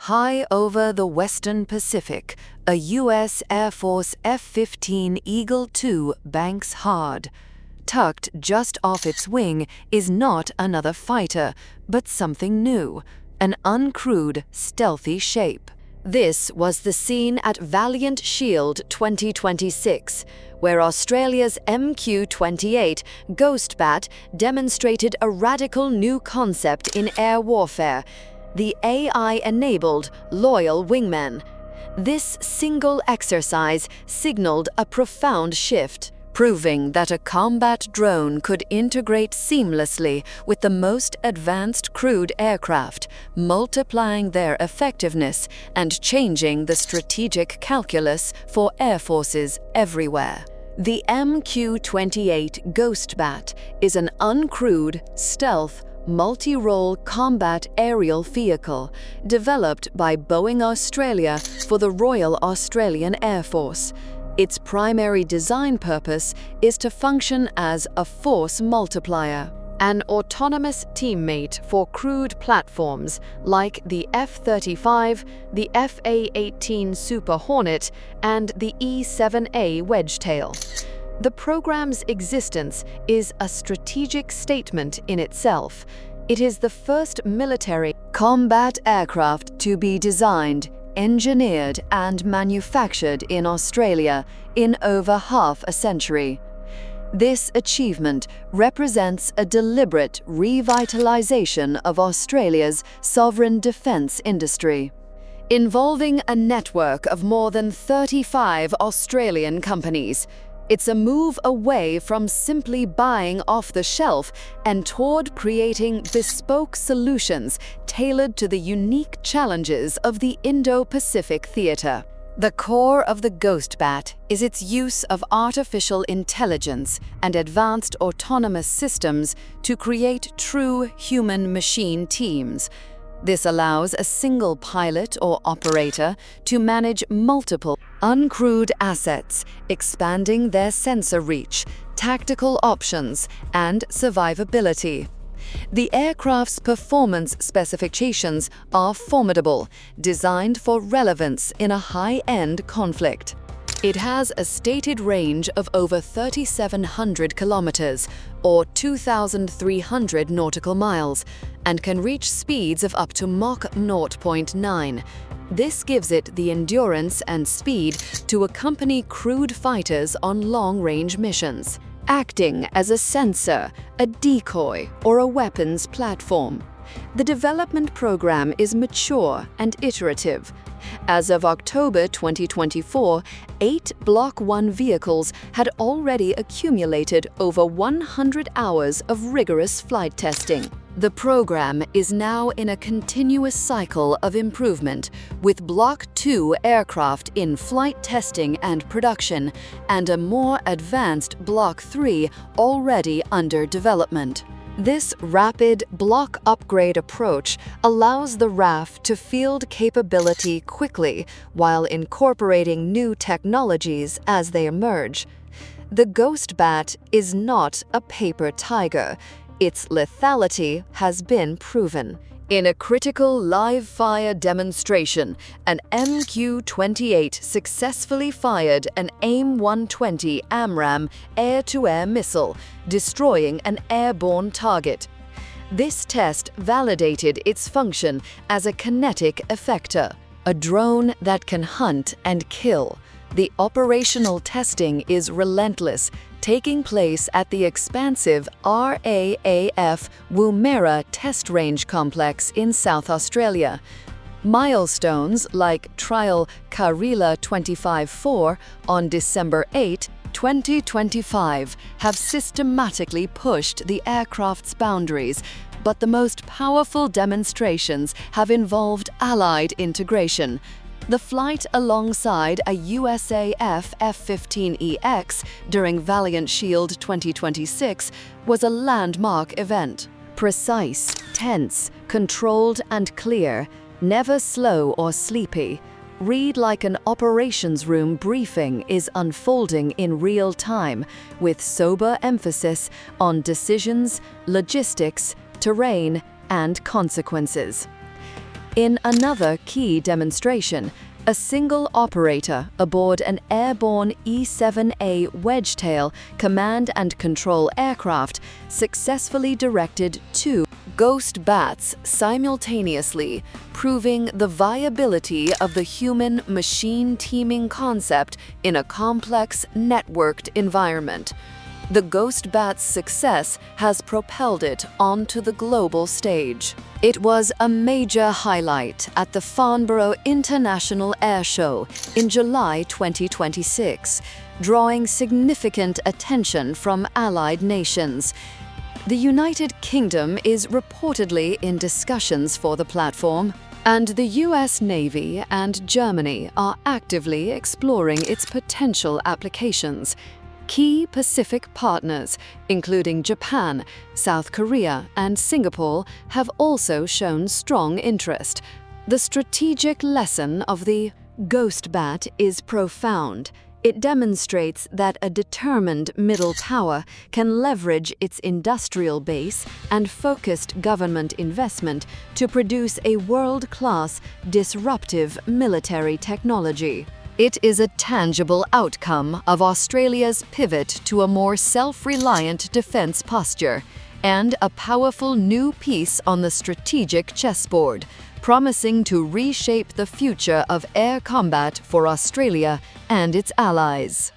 High over the western Pacific, a U.S. Air Force F-15 Eagle II banks hard. Tucked just off its wing is not another fighter, but something new, an uncrewed, stealthy shape. This was the scene at Valiant Shield 2026, where Australia's MQ-28 Ghostbat demonstrated a radical new concept in air warfare, the AI-enabled loyal wingman. This single exercise signaled a profound shift, proving that a combat drone could integrate seamlessly with the most advanced crewed aircraft, multiplying their effectiveness and changing the strategic calculus for air forces everywhere. The MQ-28 Ghostbat is an uncrewed, stealth, multi-role combat aerial vehicle developed by Boeing Australia for the Royal Australian Air Force. Its primary design purpose is to function as a force multiplier, an autonomous teammate for crewed platforms like the F-35, the FA-18 Super Hornet, and the E-7A Wedgetail. The program's existence is a strategic statement in itself. It is the first military combat aircraft to be designed, engineered, and manufactured in Australia in over half a century. This achievement represents a deliberate revitalization of Australia's sovereign defence industry, involving a network of more than 35 Australian companies. It's a move away from simply buying off the shelf and toward creating bespoke solutions tailored to the unique challenges of the Indo-Pacific theater. The core of the Ghostbat is its use of artificial intelligence and advanced autonomous systems to create true human-machine teams. This allows a single pilot or operator to manage multiple uncrewed assets, expanding their sensor reach, tactical options, and survivability. The aircraft's performance specifications are formidable, designed for relevance in a high-end conflict. It has a stated range of over 3,700 kilometers, or 2,300 nautical miles, and can reach speeds of up to Mach 0.9. This gives it the endurance and speed to accompany crewed fighters on long-range missions, acting as a sensor, a decoy, or a weapons platform. The development program is mature and iterative. As of October 2024, 8 Block 1 vehicles had already accumulated over 100 hours of rigorous flight testing. The program is now in a continuous cycle of improvement, with Block 2 aircraft in flight testing and production, and a more advanced Block 3 already under development. This rapid block upgrade approach allows the RAAF to field capability quickly while incorporating new technologies as they emerge. The Ghostbat is not a paper tiger. Its lethality has been proven. In a critical live-fire demonstration, an MQ-28 successfully fired an AIM-120 AMRAAM air-to-air missile, destroying an airborne target. This test validated its function as a kinetic effector, a drone that can hunt and kill. The operational testing is relentless, taking place at the expansive RAAF Woomera Test Range Complex in South Australia. Milestones like Trial Karila 25-4 on December 8, 2025 have systematically pushed the aircraft's boundaries, but the most powerful demonstrations have involved allied integration. The flight alongside a USAF F-15EX during Valiant Shield 2026 was a landmark event. Precise, tense, controlled and clear, never slow or sleepy. Read like an operations room briefing is unfolding in real time, with sober emphasis on decisions, logistics, terrain, and consequences. In another key demonstration, a single operator aboard an airborne E-7A Wedgetail command and control aircraft successfully directed 2 Ghost Bats simultaneously, proving the viability of the human-machine teaming concept in a complex, networked environment. The Ghost Bat's success has propelled it onto the global stage. It was a major highlight at the Farnborough International Air Show in July 2026, drawing significant attention from allied nations. The United Kingdom is reportedly in discussions for the platform, and the US Navy and Germany are actively exploring its potential applications. Key Pacific partners, including Japan, South Korea, and Singapore, have also shown strong interest. The strategic lesson of the Ghost Bat is profound. It demonstrates that a determined middle power can leverage its industrial base and focused government investment to produce a world-class, disruptive military technology. It is a tangible outcome of Australia's pivot to a more self-reliant defense posture and a powerful new piece on the strategic chessboard, promising to reshape the future of air combat for Australia and its allies.